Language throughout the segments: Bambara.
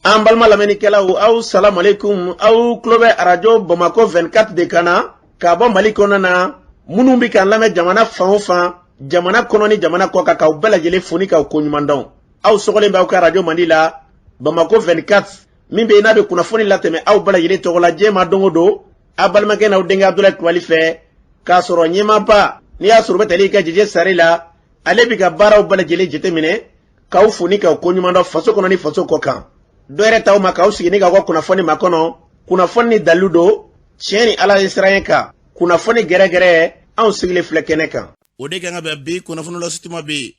An balma lamɛnnikɛlaw aw salamu alaikum aw tulo bɛ arajo Bamako 24 de kan na ka bɔ Mali kɔnɔ na minnu bɛ k'an lamɛn jamana fan o fan jamana kɔnɔ ni jamana kɔ kan k'aw bɛɛ lajɛlen fo ni k'aw koɲuman dɔn aw sɔgɔlen b'aw ka arajo Mandi la Bamako 24 min bɛ n'a bɛ kunnafoni latɛmɛ aw bɛɛ lajɛlen tɔgɔ la diɲɛ ma don o don a balimakɛ n'aw denkɛ Abdulaye Kulibali fɛ k'a sɔrɔ ɲɛmaaba n'i y'a sɔrɔ o bɛ tali kɛ Jɛjɛ Sare la ale bɛ ka baaraw bɛɛ lajɛlen jateminɛ k'aw fo ni k'aw koɲuman dɔn faso kɔnɔ ni faso kɔ kan. Dɔwɛrɛ taw ma k'aw sigi ni k'aw ka kunnafoni makɔnɔ kunnafoni ni dalilu don tiɲɛ ni Ala ye siran ye kan kunnafoni gɛrɛgɛrɛ anw sigilen filɛ kɛnɛ kan. O de kan ka bɛn bi kunnafoni lasituma bi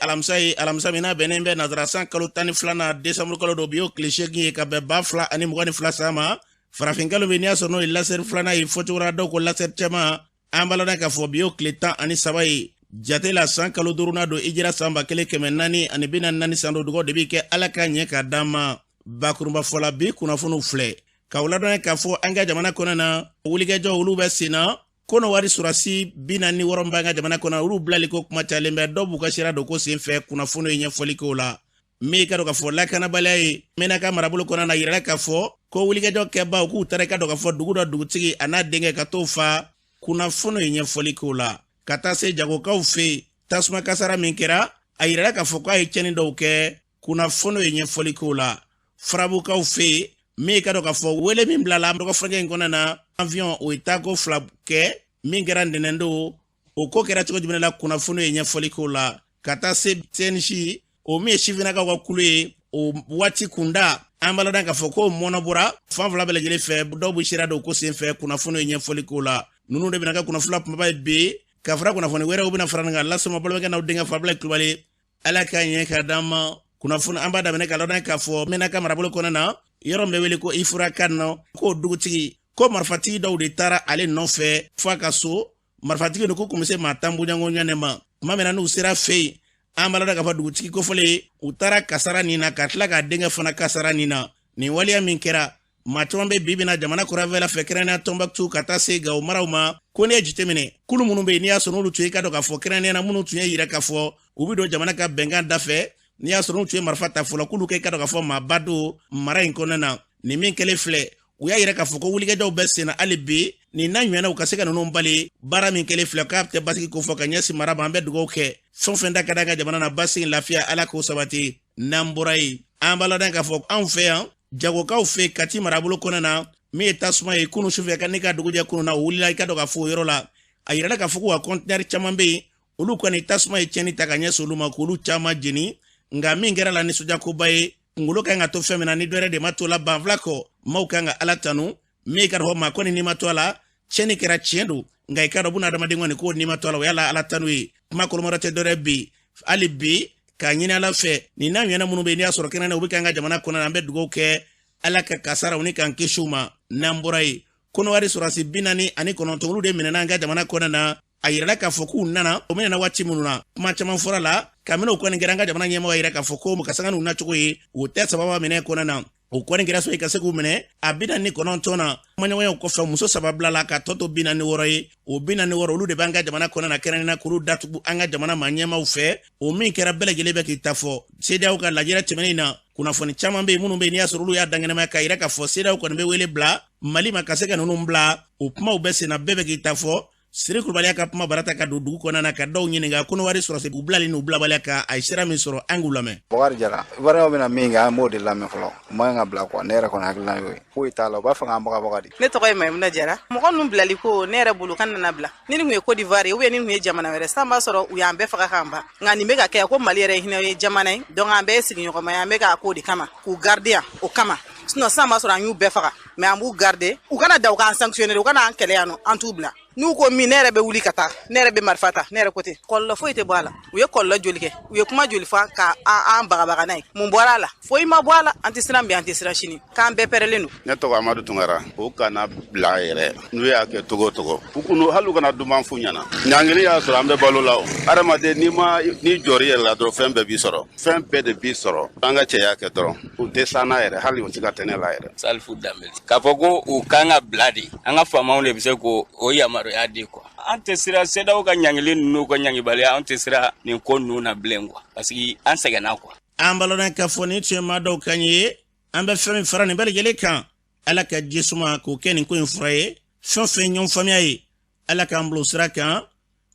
alamisa ye alamisa min n'a bɛnnen bɛ nazarasan kalo 12 na desanburu kalo dɔ bi y'o tile 8 ye ka bɛn 2022 san ma farafin kalo bɛ n'i y'a sɔrɔ n'o ye lasɛri 2nan ye fɔcogoya dɔw ko lasɛri cɛman an balada k'a fɔ bi y'o tile 13 ye jate la san kalo 5nan don hijira san 1444 san dɔ dugawu de bɛ kɛ Ala ka ɲɛ k'a d'an ma. Bakurunba fɔla bi kunnafoniw filɛ k'aw ladɔn k'a fɔ an ka jamana kɔnɔ na wulikɛjɔ olu bɛ sen na kono wari surasi 46 b'an ka jamana kɔnɔ olu bilali ko kuma calen bɛ dɔw b'u ka sira don ko sen fɛ kunnafoni ye ɲɛfɔli k'o la min ka dɔn k'a fɔ lakanabaliya ye mɛna ka marabolo kɔnɔ na yirala k'a fɔ ko wulikɛjɔ kɛbaw k'u taara ka dɔn k'a fɔ dugu dɔ dugutigi a n'a denkɛ ka t'o fa kunnafoni ye ɲɛfɔli k'o la ka taa se jagokaw fɛ tasuma kasara min kɛra a yirala k'a fɔ k'a ye cɛnni dɔw kɛ kunnafoni ye ɲɛfɔli k'o la farabukaw fɛ min ka dɔn k'a fɔ wele min bilala dɔgɔ furancɛ in kɔnɔ na avion o ye taako 2 kɛ min kɛra ntɛnɛndon o ko kɛra cogo jumɛn la kunnafoni ye ɲɛfɔli k'o la ka taa se CNJ o min ye sifinnakaw ka kulu ye o waati kunda an balada k'a fɔ ko mɔnɔ bɔra fan fila bɛɛ lajɛlen fɛ dɔw bɛ sira don ko sen fɛ kunnafoni ye ɲɛfɔli k'o la ninnu de bɛna kɛ kunnafoni kumaba ye bi ka fara kunnafoni wɛrɛw bɛna fara nin kan lasɔmɔ balimakɛ n'aw denkɛ Abdulaye Kulibali Ala ka ɲɛ k'a d'an ma. Kunnafoni an b'a daminɛ ka ladɔn k'a fɔ mɛna ka marabolo kɔnɔ na yɔrɔ min bɛ wele ko Ifura Kano k'o dugutigi ko marifatigi dɔw de taara ale nɔfɛ fo a ka so marifatigi ko kun bɛ se maa 10 bonyanko ɲɔgɔn ma tuma min na n'u sera fɛ yen an b'a ladɔn k'a fɔ dugutigi kofɔlen u taara kasara nin na ka tila k'a denkɛ fana kasara nin na nin waleya min kɛra maa caman bɛ bi bɛna jamana kɔrɔnfɛla fɛ kɛrɛnkɛrɛnnenya Tɔnbɔkutu ka taa se Gawo maraw ma ko n'i ye jateminɛ kulu minnu bɛ yen n'i y'a sɔrɔ n'olu tun ye ka dɔn k'a fɔ kɛrɛnkɛrɛnnenya minnu tun ye yira k'a fɔ u bɛ don jamana ka bɛnkan da fɛ n'i y'a sɔrɔ n'u tun ye marifa ta fɔlɔ k'olu kɛ ka dɔn k'a fɔ maaba don mara in kɔnɔna na nin min kɛlen filɛ u y'a yira k'a fɔ ko wulikɛjɔw bɛ sen na hali bi nin n'a ɲɔgɔnnaw ka se ka ninnu bali baara min kɛlen filɛ k'a tɛ basigi ko fɔ ka ɲɛsin mara ma an bɛ dugawu kɛ fɛn o fɛn da ka d'an ka jamana na basigi lafiya Ala k'o sabati n'an bɔra yen an b'a ladɔn k'a fɔ anw fɛ yan jagokaw fɛ Kati marabolo kɔnɔ na min ye tasuma ye kunu sufɛ ka ne ka dugujɛ kunu na o wulila i ka dɔn k'a fɔ o yɔrɔ la a yirala k'a fɔ ko conteneur caman bɛ yen olu kɔni tasuma ye tiɲɛni ta ka ɲɛsin olu ma k'olu caman jeni nka min kɛra la nisɔndiyakoba ye kunkolo kan ka to fɛn min na ni dɔwɛrɛ de ma to la banfula kɔ maaw kan ka Ala tanu min ka dɔn maa kɔni n'i ma to a la tiɲɛni kɛra tiɲɛ don nka i ka dɔn buna adamaden kɔni ko n'i ma to a la o y'ala Ala tanu ye kuma kɔlɔmɔrɔ tɛ dɔwɛrɛ bi hali bi k'a ɲini Ala fɛ nin n'a ɲɔgɔnna minnu bɛ yen n'i y'a sɔrɔ kɛnɛ u bɛ k'an ka jamana kɔnɔ na an bɛ dugawu kɛ Ala ka kasaraw ni k'an kisi u ma n'an bɔra yen kɔnɔwari sɔrɔsi 49 olu de minɛna an ka jamana kɔnɔ na a yirala k'a fɔ k'u nana o minɛna waati minnu na kuma caman fɔra la kabini o kɔni kɛra an ka jamana ɲɛmɔgɔ yira k'a fɔ ko ka sanga n'u nacogo ye o tɛ sababa minɛ kɔnɔ na o kɔni kɛra so i ka se k'u minɛ a 49 na kumaɲɔgɔnyaw kɔfɛ muso 3 bila la ka tɔ to 46 ye o 46 olu de b'an ka jamana kɔnɔ na kɛrɛnkɛrɛnnenya k'olu datugu an ka jamana ma ɲɛmaw fɛ o min kɛra bɛɛ lajɛlen bɛ k'i ta fɔ CEDEAO ka lajɛrɛ tɛmɛnen na kunnafoni caman bɛ yen minnu bɛ yen n'i y'a sɔrɔ olu y'a dangɛnɛmaya ka yira k'a fɔ CEDEAO kɔni bɛ wele bila Mali ma ka se ka ninnu bila o kumaw bɛ sen na bɛɛ bɛ k'i ta fɔ Siri Kulibali ka kuma barata ka don dugu kɔnɔna na ka dɔw ɲininka ko wari sɔrɔ se u bilali n'u bilabaliya kan a ye sira min sɔrɔ an k'u lamɛn. Bakari Jara wariw bɛna min kɛ an b'o de lamɛn fɔlɔ u man kan ka bila quoi ne yɛrɛ kɔni hakilina y'o ye foyi t'a la u b'a fɛ k'an bagabaga de. Ne tɔgɔ ye Mayimuna Jara mɔgɔ ninnu bilali ko ne yɛrɛ bolo kan nana bila ni nin kun ye Côte d'Ivoire ou bien ni nin kun ye jamana wɛrɛ san b'a sɔrɔ u y'an bɛɛ faga k'an ban nka nin bɛ ka kɛ ko Mali yɛrɛ hinɛ ye jamana ye donc an bɛɛ ye sigiɲɔgɔnma ye an bɛ k'a ko de kama k'u garder yan o kama sinon san b'a sɔrɔ an y'u bɛɛ faga mais an b'u garder u kana da u k'an sanctionner u kana an kɛlɛ yan nɔ an t'u bila n'u ko min ne yɛrɛ bɛ wuli ka taa ne yɛrɛ bɛ marifa ta ne yɛrɛ ko ten kɔlɔlɔ foyi tɛ bɔ a la u ye kɔlɔlɔ joli kɛ u ye kuma joli fɔ ka an bagabaga n'a ye mun bɔra a la foyi ma bɔ a la an tɛ siran bi an tɛ siran sini k'an bɛɛ pɛrɛlen don. Ne tɔgɔ Amadu Tunkara o kana bila yɛrɛ n'u y'a kɛ togo togo u kunu hali u kana duman fu ɲɛna ɲangili y'a sɔrɔ an bɛ balo la o adamaden n'i jɔr'i yɛrɛ la dɔrɔn fɛn bɛɛ b'i sɔrɔ fɛn bɛɛ de b'i sɔrɔ an ka cɛya kɛ dɔrɔn u tɛ san n'a yɛrɛ hali u tɛ ka tɛnɛ la yɛrɛ. Salifu Danbele k'a fɔ ko u kan ka bila de an ka faamaw de bɛ se k'o yamaruya di quoi. An tɛ sira CEDEAO ka ɲangili ninnu ka ɲangibaliya an tɛ sira nin ko ninnu na bilen quoi parce que an sɛgɛnna quoi. An balona k'a fɔ ni tiɲɛ ma dɔw kan ye an bɛ fɛn min fara nin bɛɛ lajɛlen kan ala ka jesuma k'o kɛ nin ko in fura ye fɛn fɛn ɲɔgɔn faamuya ye ala k'an bilo sira kan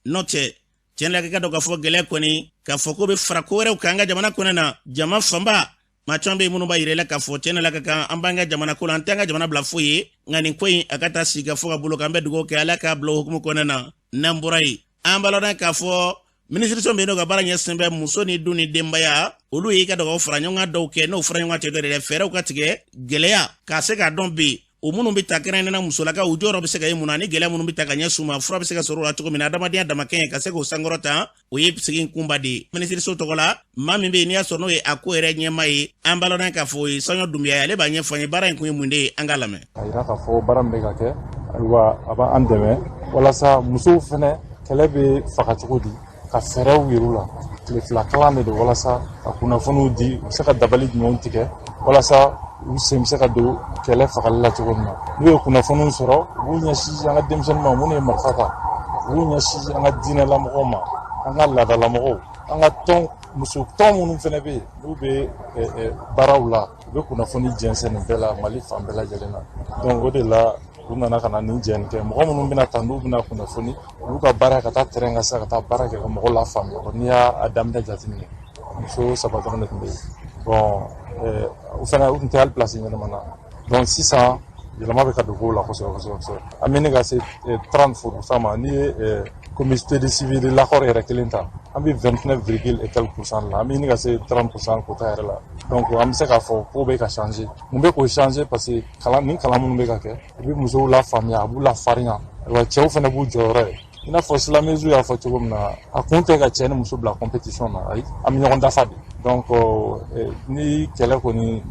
n'o tɛ tiɲɛ la ka dɔ ka fɔ gɛlɛya kɔni k'a fɔ ko bɛ fara ko wɛrɛw kan an ka jamana kɔnɔ na jama fanba maa caman bɛ yen minnu b'a yira la k'a fɔ tiɲɛ la ka kan an b'an ka jamana ko la an tɛ an ka jamana bila foyi ye nka nin ko in a ka taa sigi ka fɔ ka bolo kan an bɛ dugawu kɛ ala k'a bila o hukumu kɔnɔ na n'an bɔra yen an b'a lɔn k'a fɔ minisiriso bɛ yen nɔ ka baara ɲɛsin bɛ muso ni du ni denbaya olu ye ka dɔgɔ fara ɲɔgɔn dɔw kɛ n'o fara ɲɔgɔn tɛ dɔ de fɛɛrɛw ka tigɛ gɛlɛya k'a se k'a dɔn bi o minnu bɛ ta kɛrɛnkɛrɛnnena musolaka u jɔyɔrɔ bɛ se ka ye mun na ni gɛlɛya minnu bɛ ta ka ɲɛ suma fura bɛ se ka sɔrɔ o la cogo min na adamadenya damakɛn ka se k'o sankɔrɔta o ye sigi kunba de ye minisiriso tɔgɔ la maa min bɛ yen n'i y'a sɔrɔ n'o ye a ko yɛrɛ ɲɛma ye an balɔnna k'a fɔ o ye Saɲɔ Dunbiya ye ale b'a ɲɛfɔ an ye baara in kun ye mun de ye an k'a lamɛn. A yira k'a fɔ baara min bɛ ka kɛ ayiwa a b'an dɛmɛ walasa musow fɛnɛ kɛlɛ bɛ faga cogo di ka fɛɛrɛw yir'u la tile fila kalan de don walasa ka kunnafoniw di u bɛ se ka dabali jumɛnw tigɛ walasa u sen bɛ se ka don kɛlɛ fagali la cogo min na n'u ye kunnafoniw sɔrɔ u b'u ɲɛsin an ka denmisɛnninw ma minnu ye marifa ta u b'u ɲɛsin an ka diinɛlamɔgɔw ma an ka laadalamɔgɔw an ka tɔn muso tɔn minnu fɛnɛ bɛ yen n'u bɛ baaraw la u bɛ kunnafoni jɛnsɛn nin bɛɛ la Mali fan bɛɛ lajɛlen na donc o de la u nana ka na nin jɛni kɛ mɔgɔ minnu bɛna ta n'u bɛna kunnafoni olu ka baara ka taa terrain ka se ka taa baara kɛ ka mɔgɔw lafaamuya n'i y'a daminɛ jateminɛ muso 3 dɔrɔn de tun bɛ yen bon o fana u tun tɛ hali place ɲɛnama na donc sisan yɛlɛma bɛ ka don kow la kosɛbɛ an bɛ ne ka se 30% ma n'i ye comité de civil l'accord yɛrɛ kelen ta an bɛ 29, et quelques % la an bɛ ɲini ka se 30% kota yɛrɛ la donc an bɛ se k'a fɔ ko bɛ ka changer mun bɛ k'o changer parce que nin kalan minnu bɛ ka kɛ u bɛ musow lafaamuya a b'u lafarinya wa cɛw fana b'u jɔyɔrɔ ye i n'a fɔ silamɛzu y'a fɔ cogo min na a kun tɛ ka cɛ ni muso bila compétition na ayi an bɛ ɲɔgɔn dafa de donc ni kɛlɛ kɔni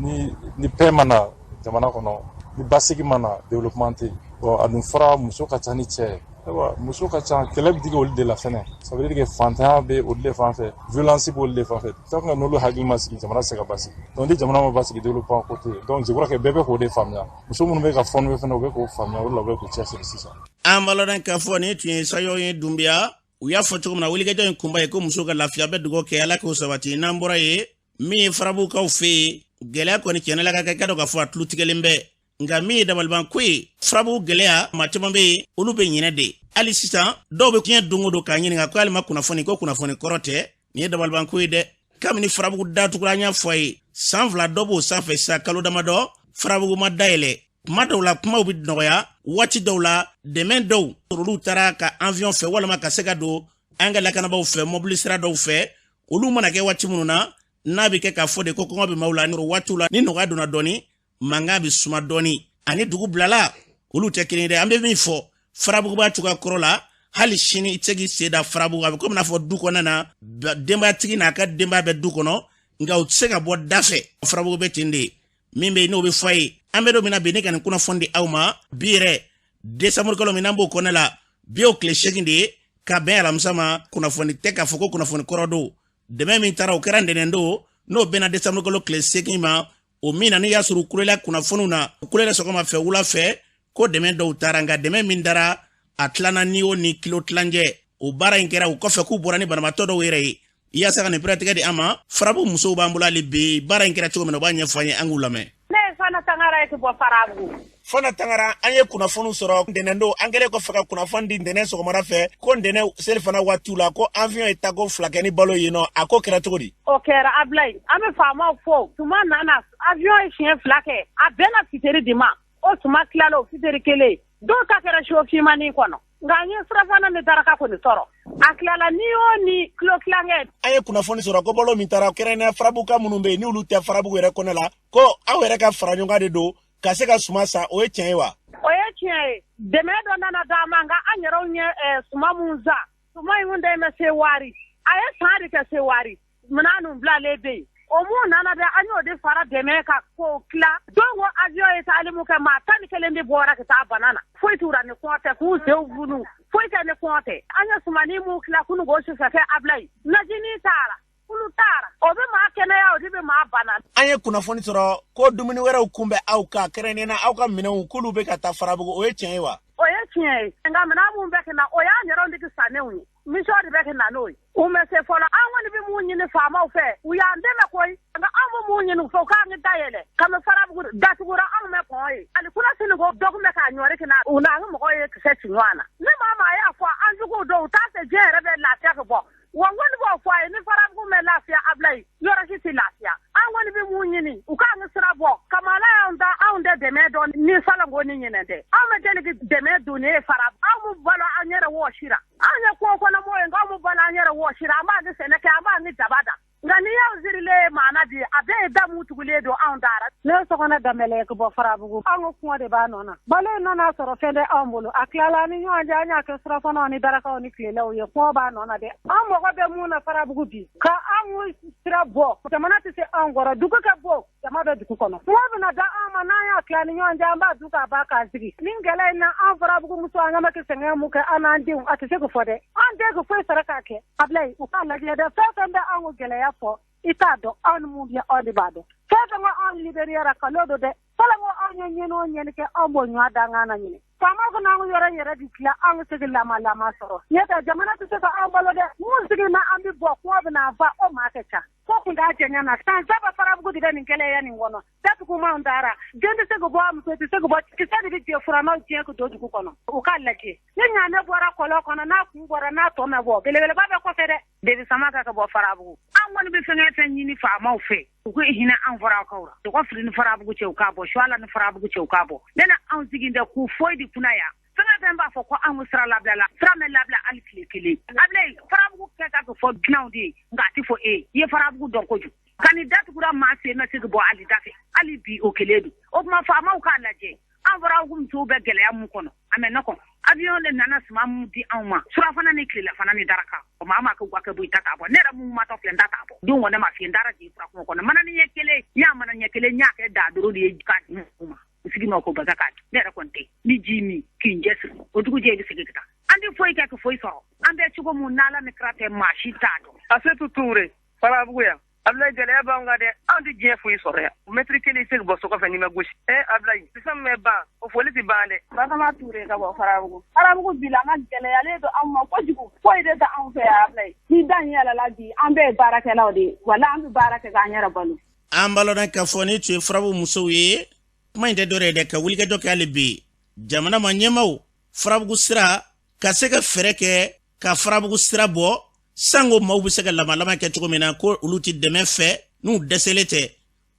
ni paix mana jamana kɔnɔ ni basigi mana développement tɛ bon a dun fɔra muso ka ca ni cɛ ye ayiwa muso ka ca kɛlɛ bɛ digi olu de la fɛnɛ ça veut dire que fantanya bɛ olu de fan fɛ violence b'olu de fan fɛ tant que n'olu hakili ma sigi jamana se ka basigi donc ni jamana ma basigi développement ko tɛ donc je crois que bɛɛ bɛ k'o de faamuya muso minnu bɛ ka fɔnɔ fɛnɛ u bɛ k'o faamuya olu la u bɛ k'u cɛsiri sisan. an balɔn k'a fɔ nin tun ye Saɲɔ Dunbiya u y'a fɔ cogo min na wulikajɔ in kunba ye ko muso ka lafiya bɛ dugawu kɛ ala k'o sabati n'an bɔra ye min ye farabukaw fɛ yen gɛlɛya kɔni tiɲɛ la ka kɛ ka dɔn k'a fɔ a tulo tigɛlen bɛ nka min ye dabaliban ko ye farabu gɛlɛya maa caman bɛ yen olu bɛ ɲinɛ de hali sisan dɔw bɛ tiɲɛ don o don k'a ɲininka ko hali ma kunnafoni ko kunnafoni kɔrɔ tɛ nin ye dabaliban ko ye dɛ kabini farabugu datugura an y'a fɔ a ye san 2 dɔ b'o sanfɛ sisan kalo damadɔ farabugu ma dayɛlɛ kuma dɔw la kumaw bɛ nɔgɔya waati dɔw la dɛmɛ dɔw olu taara ka avion fɛ walima ka se ka don an ka lakanabaw fɛ mobili sira dɔw fɛ olu mana kɛ waati minnu na n'a bɛ kɛ k'a fɔ de ko kɔngɔ bɛ maaw la ni waatiw la ni nɔgɔya donna dɔɔni mankan bɛ suma dɔɔni ani dugu bilala olu tɛ kelen dɛ an bɛ min fɔ farabugu b'a cogoya kɔrɔ la hali sini i tɛ se k'i sen da farabugu a bɛ komi n'a fɔ du kɔnɔ na denbayatigi n'a ka denbaya bɛ du kɔnɔ nka u tɛ se ka bɔ da fɛ farabugu bɛ ten de min bɛ yen n'o bɛ fɔ a ye an bɛ don min na bi ne ka nin kunnafoni di aw ma bi yɛrɛ décembre kalo min n'an b'o kɔnɔ la bi y'o tile 8 de ye ka bɛn alamisa ma kunnafoni tɛ k'a fɔ ko kunnafoni kɔrɔ don dɛmɛ min taara o kɛra ntɛnɛn don n'o bɛnna décembre kalo tile 8 ma o min na n'i y'a sɔrɔ u kulela kunnafoniw na u kulela sɔgɔma fɛ wula fɛ ko dɛmɛ dɔw taara nka dɛmɛ min dara a tilana ni o ni kilo tilancɛ o baara in kɛra u kɔfɛ k'u bɔra ni banabaatɔ dɔw yɛrɛ ye i yaasa ka nin piratigɛ di an ma farabu musow b'an bolo hali bi baara in kɛra cogo min na u b'a ɲɛfɔ an ye an k'u lamɛn. Ne ye Fana Tangara ye ka bɔ Farabugu. Fana Tangara an ye kunnafoniw sɔrɔ ntɛnɛn don an kɛlen kɔfɛ ka kunnafoni di ntɛnɛn sɔgɔmada fɛ ko ntɛnɛn selifana waatiw la ko avion ye tako 2 kɛ ni balo yen nɔ a ko kɛra cogo di. O kɛra Abilaye an bɛ faamaw fo tuma nana avion ye siɲɛ 2 kɛ a bɛnna fitiri de ma o tuma tilala o fitiri kelen dɔw ta kɛra sofimani kɔnɔ nka an ye surafana ni daraka kɔni sɔrɔ a tilala ni o ni kilo tilankɛ. An ye kunnafoni sɔrɔ ko balo min taara kɛrɛnkɛrɛnnenya farabuka minnu bɛ yen n'olu tɛ farabugu yɛrɛ kɔnɔ la ko aw yɛrɛ ka fara ɲɔgɔn de don ka se ka suma san o ye tiɲɛ ye wa. O ye tiɲɛ ye dɛmɛ dɔ nana d'an ma nka an yɛrɛw ye suma mun san suma in kun tɛ se wari a ye san de kɛ se wari minɛn bilalen bɛ yen o mun nana dɛ an y'o de fara dɛmɛ ka k'o tila don ko avion ye taali mun kɛ maa 11 de bɔra ka taa bana na foyi t'u la ni kɔn tɛ k'u senw funu foyi tɛ ni kɔn tɛ an ye sumanin mun tila kunu k'o sufɛ kɛ Abilaye najini taara kulu taara o bɛ maa kɛnɛya o de bɛ maa bana. An ye kunnafoni sɔrɔ ko dumuni wɛrɛw kunbɛ aw ka kɛrɛnkɛrɛnnenya aw ka minɛnw k'olu bɛ ka taa farabugu o ye tiɲɛ ye wa. O ye tiɲɛ ye nka minɛn mun bɛ ka na o y'an yɛrɛw de sannen ye misori beke na noi umese fola awon bi munyi ni fama ufe uya ndeme koy nga amu munyi ni fo ka ngi dayele kama farabu datugura amu me koy ali kuna sinu go dokume ka nyore kina una ngi mo koy kse tinwana ne mama ya fo anjugo do ta se jere be la tia ko wangoni bo fo ni farabu me lafia ablay yoro ci lafia awon bi munyi ni uka ngi sira bo kama la anda aunde de me don ni sala ngoni nyinende amu deligi de me do ne farabu amu bala anyere wo shira anya ko na mo nga mu bala anyere wo shira ma ngi sene ka ma ngi dabada ngani ya zirile mana di abe da mutugule do andara ne so kona gamele ko bo farabu ango ko de ba nona bale nona soro fende ambulo aklala ni nyo anja anya ke soro fona ni daraka oni kile o ye ko ba nona de amo ko be mu na farabu bi ka amu sira bo tamana ti se angora duko ka bo tamada duko kono mo na da ama na ya klani nyo anja amba duka ba ka zigi ningele na an farabu muso anga make senga mu ka anandi atise ko fode ande ko fo saraka ke ablay o kala de fa fende ango gele ya po itado an mubia odibado fete ngo an liberiera kalodo de sala ngo an nyeno nyene ke ambo nyada ngana nyene fama ko nangu yora yera dikla an sigila mala soro yeta jamana to ka ambalo de musigi na ambi bo ko na va o maketa ko kunda jenya na san saba farabu de ni kele ya ni ngono tatu ko ma ndara gende se go bo am so se go bo kisani bi je furama je ko doju ko kono o kala je nyanya ne bora kolo kono na ku bora na to me bo belebele ba be ko fede de samaka ka bo farabu an woni bi fene tan yini fa ma fe ko hina an fara kawra to ko frin farabu ko ce ka bo shwala ni farabu ko ce ka bo dena an ziginde ku foidi kunaya sanga temba fo ko an musra labla fra me labla alkile ablay farabu ko ka ko fo gnawdi ngati fo ye farabu don ko ju kandidat gura ma se na sig bo ali dafe ali bi o keledu o ma fa ma ka laje an farabu to be gele am kono amena ko avion le nana sma mu di anwa sura fana ni kile fana ni daraka o mama ko gwa ke bu itata bo nera mu ma to flen data bo dun wona ma fi ndara di fra ko kono mana ni yekele nya mana nyekele nya ke da duro di ka ma sigi no ko baga ka nera konte ni jimi kinjesu o dugu je di sigi kita andi foi ka ko foi so ande chugo mu nala ne krate ma shi tado asetu ture para buya Ablay gele ya ba ngade andi je fu isore metri kele seg bo soko fani ma gushi ablay bisam me ba o foliti bale ba ma ture ka bo farabu bila ma gele ya le do amma ko jigu ko ide da an fe ablay ni dan yala la di ambe baraka lawdi wala ambe baraka ga nyara balu ambalo na ka foni tu farabu musowe ma inde dore de ka wulga do ka libi jamana ma nyemaw farabu sira ka sega fereke ka farabu sira bo sango mawbu sega lama ke tuko mina ko uluti deme fe nu deselete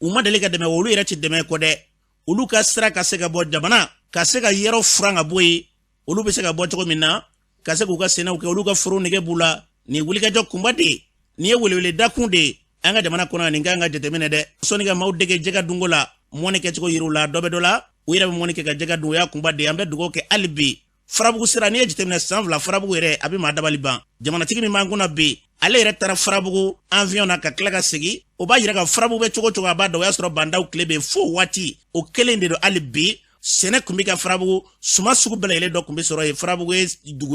uma delega deme wolu ira ti deme ko de ulu ka sira ka sega bo jamana ka sega yero franga boy ulu be sega bo tuko mina ka sega ka sena ko ulu ka furu nege bula ni wuli ka jokumba de ni wele dakunde anga jamana kona ni nganga jetemene de soni ga mawdege jega dungola mone ke tuko yirula dobe dola uira be mone ke ga jega duya kumba de ambe dugo ke albi farabu sira ni jetemene sanvla farabu ere abi madabali ban jamana tigi mi manguna be ale ere tara farabu avion na ka klaga sigi o ba yira ka farabu be chogo chogo ba do ya soro bandaw klebe fo wati o kelende do albi sene kumbi ka farabu suma sugu bele ele do kumbi soro e farabu e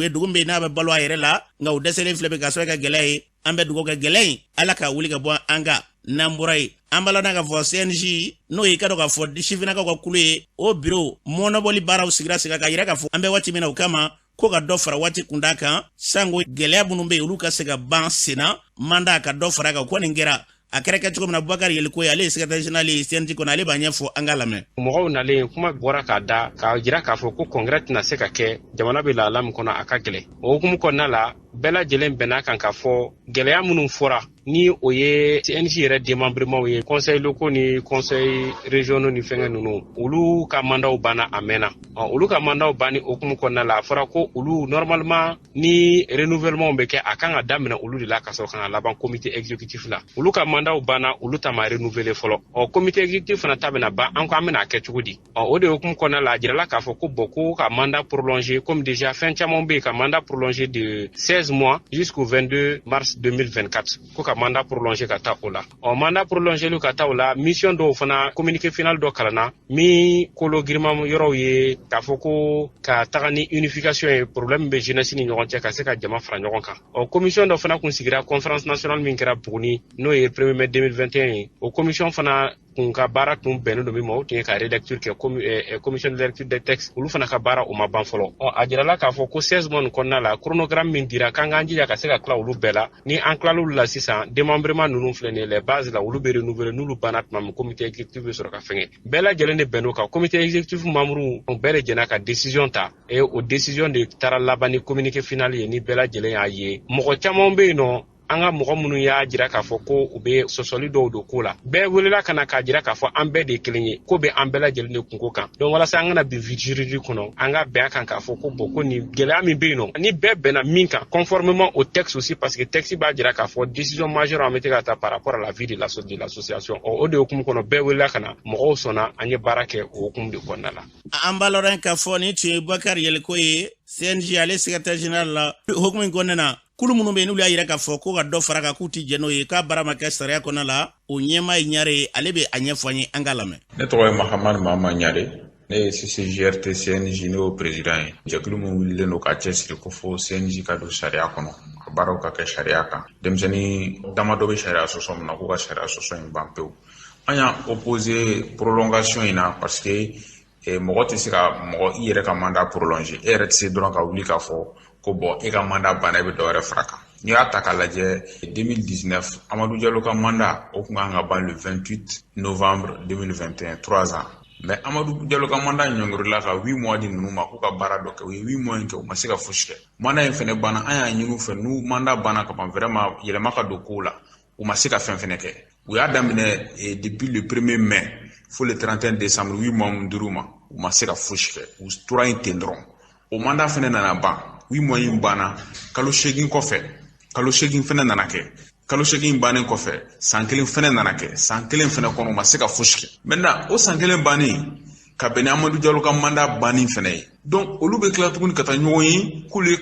dugu mbe na be balo ayere la nga o desele flebe ka so ka gelay ambe dugo ka gelay ala ka wuli ka bo anga namburai ambala na ka fo CNG no e ka do ka fo dishivina ka kule o bureau monoboli bara usigira siga ka yira ka fo ambe wati mina ukama ko ka do fara wati kundaka sango gelea bunumbe uluka sega ban sena manda ka do fara ka ko ngera akareka tuko na Boubacar Yeliko ya le secrétaire général CNG ko na le banya fo angalame mo na le kuma bora ka da ka jira ka fo ko congrès na se ka ke jamana be la lam kono akagele o kuma ko na la bela jelen bena kan ka fo gelea munun fora ni oye CNG re démembrement ye conseil locaux ni conseil régionaux ni fenga nunu ulu ka mandaw bana amena ulu ka mandaw bani okumu ko na la fara ko ulu normalement ni renouvellement be ke akanga damina ulu de la ka so kan la ban comité exécutif la ulu ka mandaw bana ulu ta ma renouveler folo comité exécutif na tabena ba an ko amena ke chugudi o de okumu ko na la jira la ka fo ko beaucoup ka mandat prolongé comme déjà fin chamombe ka mandat prolongé de 16 mois jusqu'au 22 mars 2024 ko ka mandat prolongé ka ta ola mandat prolongé lu ka ta ola mission do fana communiqué final do kalana mi kolo girmam yoro ye ka foko ka tagani unification et problème be jeunesse ni nyoronte ka se ka jama fra nyoron kan commission do fana kun sigira conférence nationale min kera buguni no e 1er mai 2021 commission fana kun ka baara tun bɛnnen don min ma o tun ye ka rédacture kɛ commission de lecture des textes olu fana ka baara o ma ban fɔlɔ a jirala k'a fɔ ko 16 mois kɔnɔna la chronogramme min dira k'an k'an jija ka se ka tila olu bɛɛ la ni an tilal'olu la sisan démembrement ninnu filɛ nin ye les bases la olu bɛ renouveler n'olu banna tuma min comité exécutif bɛ sɔrɔ ka fɛngɛ bɛɛ lajɛlen de bɛnn'o kan comité exécutif membres bɛɛ de jɛnna ka décision ta et o décision de taara laban ni communiqué final ye ni bɛɛ lajɛlen y'a ye mɔgɔ caman bɛ yen nɔ an ka mɔgɔ minnu y'a jira k'a fɔ ko u bɛ sɔsɔli dɔw don ko la bɛɛ welela ka na k'a jira k'a fɔ an bɛɛ de ye kelen ye ko bɛ an bɛɛ lajɛlen de kunko kan donc walasa an kana bin vide juridique kɔnɔ an ka bɛn a kan k'a fɔ ko bon ko nin gɛlɛya min bɛ yen nɔ ni bɛɛ bɛnna min kan conformément au texte aussi parce que texte b'a jira k'a fɔ décision majeure an bɛ se ka ta par rapport à la vie de l'association o de hukumu kɔnɔ bɛɛ welela ka na mɔgɔw sɔnna an ye baara kɛ o hukumu de kɔnɔna la. an b'a lɔrɔ k'a fɔ ni tun ye Boubacar Yeliko ye CNJ ale secrétaire général la hukumu in kɔnɔna na kulu minnu bɛ yen n'olu y'a yira k'a fɔ ko ka dɔ fara kan k'u ti jɛ n'o ye k'a baara ma kɛ sariya kɔnɔna la o ɲɛmaa ye Ɲare ale bɛ a ɲɛfɔ an ye an ka lamɛn. Ne tɔgɔ ye Mahamani Mama Ɲare ne ye CCJRT CNJ ne y'o président ye jɛkulu min wulilen don ka cɛsiri ko fo CNJ ka don sariya kɔnɔ ka baaraw ka kɛ sariya kan denmisɛnnin damadɔ bɛ sariya sɔsɔ min na k'u ka sariya sɔsɔ in ban pewu an y'a opposé prolongation in na parce que mɔgɔ tɛ se ka mɔgɔ i yɛrɛ ka mandat prolonger e yɛrɛ tɛ se dɔrɔn ka wuli k'a fɔ ko bon e ka mandat banna e bɛ dɔ wɛrɛ fara kan n'i y'a ta k'a lajɛ 2019 Amadou Diallo ka mandat o tun kan ka ban le 28 novembre 2021 3 ans mais Amadou Diallo ka mandat ɲɔngirila ka 8 mois di ninnu ma k'u ka baara dɔ kɛ u ye 8 mois in kɛ u ma se ka fosi kɛ mandat in fɛnɛ banna an y'a ɲini u fɛ n'u mandat banna ka ban vraiment yɛlɛma ka don kow la u ma se ka fɛn fɛnɛ kɛ u y'a daminɛ depuis le 1er mai fo le 31 décembre 8 mois mun dir'u ma u ma se ka fosi kɛ u tora yen ten dɔrɔn o mandat fɛnɛ nana ban 8 mois in banna kalo 8 kɔfɛ kalo 8 fɛnɛ nana kɛ kalo 8 bannen kɔfɛ san 1 fɛnɛ nana kɛ san 1 fɛnɛ kɔnɔ u ma se ka fosi kɛ maintenant o san 1 bannen ka bɛn ni Amadou Diallo ka mandat banni fɛnɛ ye donc olu bɛ tila tuguni ka taa ɲɔgɔn ye k'olu ye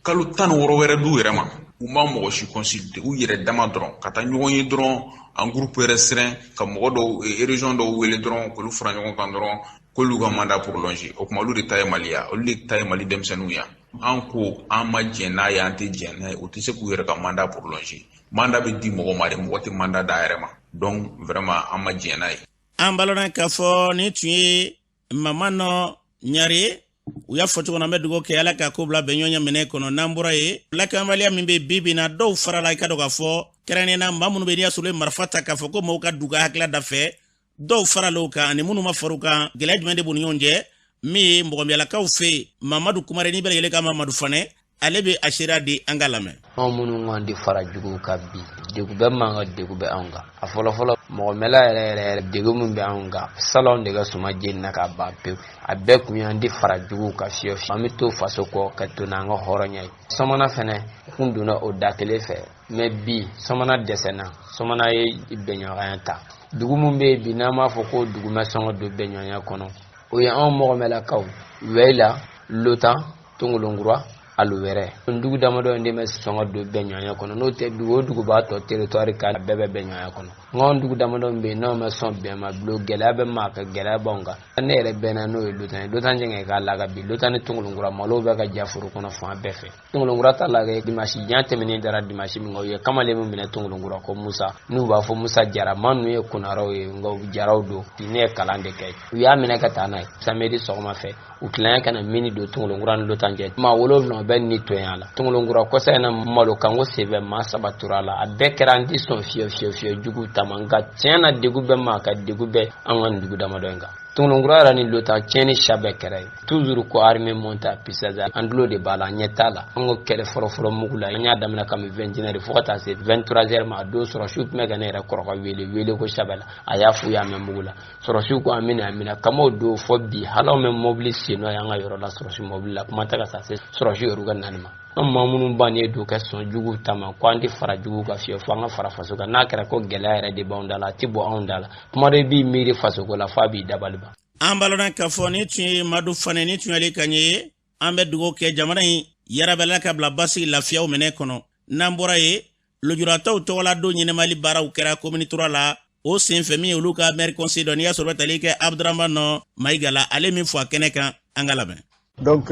kalo 16 wɛrɛ d'u yɛrɛ ma u ma mɔgɔ si consulter u yɛrɛ dama dɔrɔn ka taa ɲɔgɔn ye dɔrɔn en groupe restreint ka mɔgɔ dɔw région dɔw wele dɔrɔn k'olu fara ɲɔgɔn kan dɔrɔn k'olu ka mandat prolonger o kuma olu de ta ye Mali ya olu de ta ye Mali denmisɛnninw ya an ko an ma jɛn n'a ye an tɛ jɛn n'a ye o tɛ se k'u yɛrɛ ka mandat prolonger mandat bɛ di mɔgɔ ma de mɔgɔ tɛ mandat d'a yɛrɛ ma donc vraiment an ma jɛn n'a ye. an balona k'a fɔ ni tun ye Mamadou Ɲare u y'a fɔ cogo min na an bɛ dugawu kɛ Ala ka ko bila bɛnɲɔgɔnya minɛ kɔnɔ n'an bɔra ye lakanabaliya min bɛ bi bi in na dɔw farala i ka dɔn k'a fɔ kɛrɛnkɛrɛnnenya maa minnu bɛ n'i y'a sɔrɔ marifa ta k'a fɔ ko mɔgɔw ka dugu hakilila da fɛ dɔw farala o kan ani minnu ma far'u kan gɛlɛya jumɛn de b'u ni ɲɔgɔn cɛ min ye mɔgɔmiyalakaw fɛ yen Mamadu Kumare ni bɛɛ lajɛlen ka Mamadu Fanɛ ale bɛ a seereya di an ka lamɛn. anw minnu kan di fara juguw ka bi degun bɛɛ man ka degun bɛ anw kan a fɔlɔfɔlɔ mɔgɔmɛla yɛrɛ degun min bɛ anw kan salon de ka suma jeni na ka ban pewu a bɛɛ kun y'an di fara juguw ka fiyɛ an bɛ to faso kɔ ka to n'an ka hɔrɔnya ye sɔmɔna fɛnɛ kun donna o da kelen fɛ mais bi sɔmɔna dɛsɛnna sɔmɔna ye bɛnɲɔgɔnya ta dugu min bɛ yen bi n'an b'a fɔ ko dugu ma sɔn ka don bɛnɲɔgɔnya kɔnɔ o ye anw mɔgɔmɛlakaw Weyila Lotan Tongolongura Aluwɛrɛ dugu damadɔ in de bɛ sɔn ka don bɛnɲɔgɔnya kɔnɔ n'o tɛ dugu o dugu b'a tɔ territoire kan bɛɛ bɛ bɛnɲɔgɔnya kɔnɔ nka dugu damadɔ bɛ yen n'aw ma sɔn bɛn ma bilo gɛlɛya bɛ maa ka gɛlɛya b'anw kan ne yɛrɛ bɛnna n'o ye Lotan ye Lotan jɛngɛ k'a laga bi Lotan ni Tongolongura malo bɛ ka ja foro kɔnɔ fan bɛɛ fɛ Tongolongura ta laga dimanche jan tɛmɛnen dara dimanche min kan u ye kamalen min minɛ Tongolongura ko Musa n'u b'a fɔ Musa Jara maa ninnu ye kunaraw ye nka jaraw don ne ye kalan de kɛ u y'a minɛ ka taa n'a ye samedi sɔgɔma fɛ u tilanya ka na mini don Tongolongura ni Lotan cɛ maa 7 bɛ ni tonya la Tongolongura kɔsa in na malo kanko sɛbɛn maa 3 tora la a bɛɛ kɛra an tɛ sɔn fiyewu jugu tama nka tiɲɛ na degun bɛ maa ka degun bɛ an ka dugu damadɔ in kan Tongolongura yɛrɛ ni Lotan tiɲɛ ni sa bɛɛ kɛra ye toujours ko armée monte à puissance an tulo de b'a la an ɲɛ t'a la an ko kɛlɛ fɔlɔfɔlɔ mugu la an y'a daminɛ kabini 21 fo ka taa se 23h ma a don sɔrɔsiw tun bɛ ka ne yɛrɛ kɔrɔkɛ wele ko Sabala a y'a f'u y'a mɛn mugu la sɔrɔsiw ko amina kamaw don fɔ bi hali an bɛ mobili sen n'o y'an ka yɔrɔ la sɔrɔsi mobili la kuma tɛ ka taa se sɔrɔsi yɛrɛ ka nani ma an maa minnu ban ye don kɛ sɔn jugu tama ko an tɛ fara jugu ka fiyɛ fo an ka fara faso kan n'a kɛra ko gɛlɛya yɛrɛ de b'anw da la a tɛ bɔ anw da la kuma dɔ b'i miiri faso ko la f'a b'i dabali ban. an balona k'a fɔ ni tun ye Madu Fanɛ ni tun y'ale kan ye an bɛ dugawu kɛ jamana in yarabɛla ka bila basigi lafiyaw minɛ kɔnɔ n'an bɔra ye lujuratɔw tɔgɔla don ɲɛnɛmali baaraw kɛra commune 3 la o senfɛ min ye olu ka maire conseil dɔ n'i y'a sɔrɔ tali kɛ Abdramane Maïga la ale min fɔ a kɛnɛ kan an ka lamɛn. Donc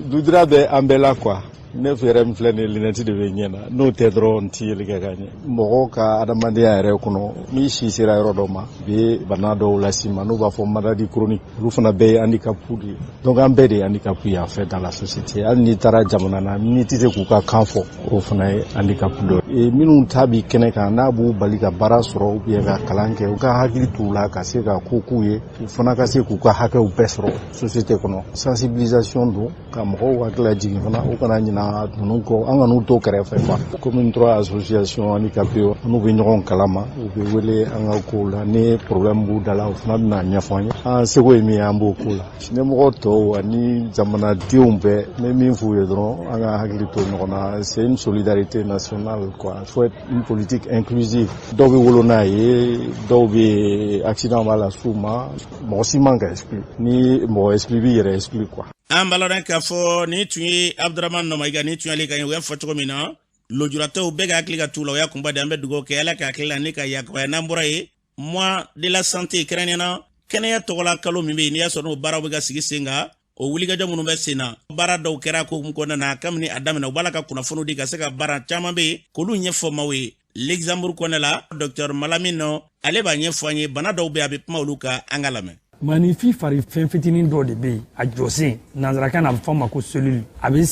Doudra bɛ an bɛɛ la quoi ne fere min filɛ nin linɛti de bɛ ɲɛ na n'o tɛ dɔrɔn ti yeli kɛ ka ɲɛ mɔgɔ ka adamadenya yɛrɛ kɔnɔ n'i si sera yɔrɔ dɔ ma bi bana dɔw las'i ma n'u b'a fɔ maladie chronique olu fana bɛɛ ye handicap de ye donc an bɛɛ de ye handicap ye en fait dans la société hali n'i taara jamana na n'i tɛ se k'u ka kan fɔ o fana ye handicap dɔ ye minnu ta bi kɛnɛ kan n'a b'u bali ka baara sɔrɔ ou bien ka kalan kɛ u ka hakili t'u la ka se ka ko k'u ye u fana ka se k'u ka hakɛw bɛɛ sɔrɔ société kɔnɔ sensibilisation don ka mɔgɔw hakili lajigin fana u kana ɲina ninnu kɔ an ka n'u to kɛrɛfɛ quoi commune 3 association handicapé n'u bɛ ɲɔgɔn kalama u bɛ wele an ka kow la ni problème b'u da la u fana bɛna ɲɛfɔ an ye an seko ye min ye an b'o ko la ɲɛmɔgɔ tɔw ani jamanadenw bɛɛ n bɛ min f'u ye dɔrɔn an ka hakili to ɲɔgɔn na c'est une solidarité nationale quoi il faut être une politique inclusive dɔw bɛ wolo n'a ye dɔw bɛ accident b'a la s'u ma mɔgɔ si man ka exclu ni mɔgɔ exclu b'i yɛrɛ exclu quoi. an balaren k'a fɔ ni tun ye Abdramane Nomaiga ni tun y'ale ka ɲi u y'a fɔ cogo min na lujuratɔw bɛɛ ka hakili ka t'u la o y'a kunba de an bɛ dugawu kɛ ala ka hakili la ni ka yakubaya n'an bɔra ye mois de la santé kɛrɛnkɛrɛnna kɛnɛya tɔgɔla kalo min bɛ yen n'i y'a sɔrɔ n'o baaraw bɛ ka sigi sen kan o wulikajɔ minnu bɛ sen na baara dɔw kɛra ko kɔnɔna na kabini a daminɛ u b'a la ka kunnafoni di ka se ka baara caman bɛ yen k'olu ɲɛfɔ maaw ye l'exemple kɔnɔ la Dr Malamine ale b'a ɲɛfɔ an ye bana dɔw bɛ a bɛ kuma olu kan an ka lamɛn. Magnifique fari fɛn fitinin dɔ de bɛ yen a jɔsen nanzarakan na a bɛ fɔ a ma ko cellule a bɛ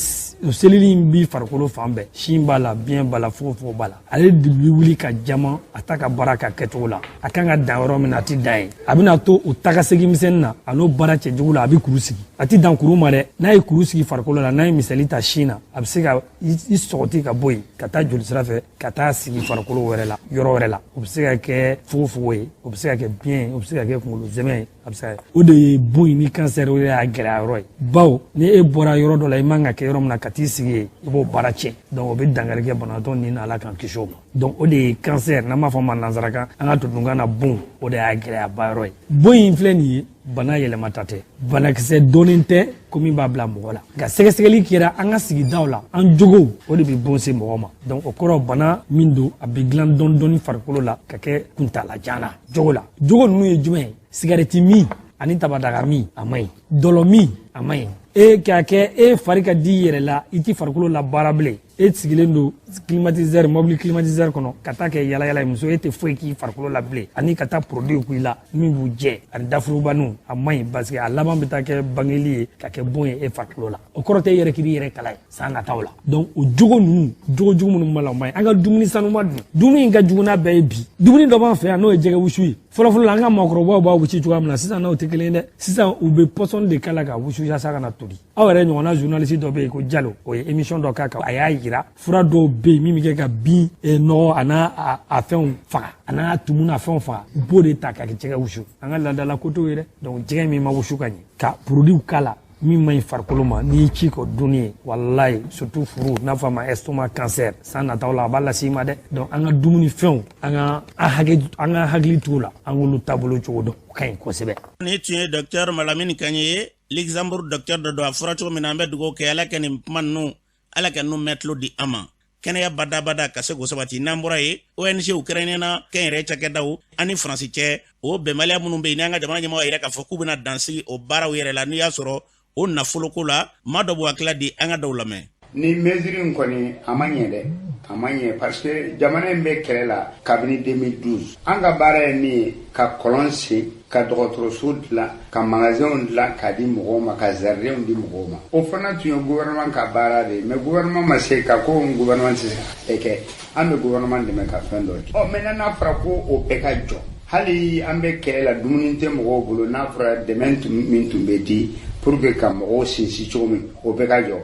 cellule in bi farikolo fan bɛɛ sin b'a la biyɛn b'a la fogofogo b'a la ale de bɛ wuli ka jama a ta ka baara ka kɛcogo la a kan ka dan yɔrɔ min na a tɛ dan yen a bɛna to o tagasegin misɛnnin na a n'o baara cɛjugu la a bɛ kuru sigi a tɛ dan kuru ma dɛ n'a ye kuru sigi farikolo la n'a ye misali ta sin na a bɛ se ka i sɔgɔti ka bɔ yen ka taa jolisira fɛ ka taa sigi farikolo wɛrɛ la yɔrɔ wɛrɛ la o bɛ se ka kɛ fogofogo ye o bɛ se ka kɛ biyɛn o bɛ se ka kɛ kunkolo zɛmɛ ye a bɛ se ka o de ye bon in ni cancer o y'a gɛlɛya yɔrɔ ye bawo ni e bɔra yɔrɔ dɔ la i man ka kɛ yɔrɔ min na ka t'i sigi yen i b'o baara tiɲɛ donc o bɛ dankari kɛ banabaatɔ ni na ala k'an kisi o ma donc o de ye cancer n'an b'a fɔ ma nanzarakan an ka tudunkan na bon o de y'a gɛlɛyaba yɔrɔ ye bon in filɛ nin ye bana yɛlɛmata tɛ banakisɛ dɔnnen tɛ ko min b'a bila mɔgɔ la nka sɛgɛsɛgɛli kɛra an ka sigidaw la an jogow o de bɛ bon se mɔgɔ ma donc o kɔrɔ bana min don a bɛ dilan dɔɔni dɔɔni farikolo la ka kɛ kuntalajan na jogo la jogo ninnu ye jumɛn ye sigarɛti min ani tabadaga min a man ɲi dɔlɔ min a man ɲi e k'a kɛ e fari ka di yɛrɛ la i ti farikolo la baara bilen e sigilen don climatiseur mobile climatiseur kɔnɔ ka taa kɛ yala yala muso e tɛ foyi k'i farikolo la bilen ani ka taa produit k'i la min b'u jɛ ani dafurubaniw a man ɲi parce que a laban bɛ taa kɛ bangeli ye ka kɛ bon ye e farikolo la o kɔrɔ tɛ e yɛrɛ k'i yɛrɛ kala ye san nataw la donc o jogo ninnu jogo jugu minnu b'a la o man ɲi an ka dumuni sanuma dun dumuni in ka jugu n'a bɛɛ ye bi dumuni dɔ b'an fɛ yan n'o ye jɛgɛ wusu ye fɔlɔfɔlɔ la an ka maakɔrɔbaw b'a wusu cogoya min na sisan n'o tɛ kelen dɛ sisan u bɛ pɔsɔni de k'a la ka wusu yasa ka na toli aw yɛrɛ ɲɔgɔnna journaliste dɔ bɛ yen ko Jalo o ye émission dɔ k'a kan a y'a yira fura dɔw bɛ yen min bɛ kɛ ka bin nɔgɔ a n'a a fɛnw faga a n'a tumu n'a fɛnw faga u b'o de ta ka kɛ jɛgɛ wusu an ka laadala ko t'o ye dɛ donc jɛgɛ min ma wusu ka ɲɛ ka produit k'a la min man ɲi farikolo ma n'i y'i ci k'o dunni ye walayi surtout furu n'a fɔ a ma estomac cancer san nataw la a b'a lase i ma dɛ donc an ka dumuni fɛnw an ka hakili t'o la an k'olu taabolo cogo dɔn o ka ɲi kosɛbɛ. ni tun ye Dr Malamine Kaɲɛ ye l'exemple docteur dɔ don a fɔra cogo min na an bɛ dugawu kɛ ala ka nin kuma ninnu ala ka ninnu mɛtilo di an ma kɛnɛya badabada ka se k'o sabati n'an bɔra ye ONG u kɛrɛnkɛrɛnna kɛnyɛrɛye cakɛdaw ani faransi cɛ o bɛnbaliya minnu bɛ yen n'an ka jamana ɲɛmɔgɔ yɛrɛ k'a fɔ k'u bɛna dansigi o baaraw yɛrɛ la n'i y'a sɔrɔ o nafoloko la maa dɔ b'u hakili di an ka dɔw lamɛn. ni mesure in kɔni a ma ɲɛ dɛ a ma ɲɛ parce que jamana in bɛ kɛlɛ la kabini 2012 an ka baara ye min ye ka kɔlɔn sen ka dɔgɔtɔrɔso dilan ka magasinw dilan k'a di mɔgɔw ma ka jardinw di mɔgɔw ma o fana tun ye gouvernement ka baara de ye mais gouvernement ma se ka ko gouvernement tɛ se ka kɛ an bɛ gouvernement dɛmɛ ka fɛn dɔ kɛ maintenant n'a fɔra ko o bɛɛ ka jɔ hali an bɛ kɛlɛ la dumuni tɛ mɔgɔw bolo n'a fɔra dɛmɛ min tun bɛ di pour que ka mɔgɔw sinsin cogo min o bɛɛ ka jɔ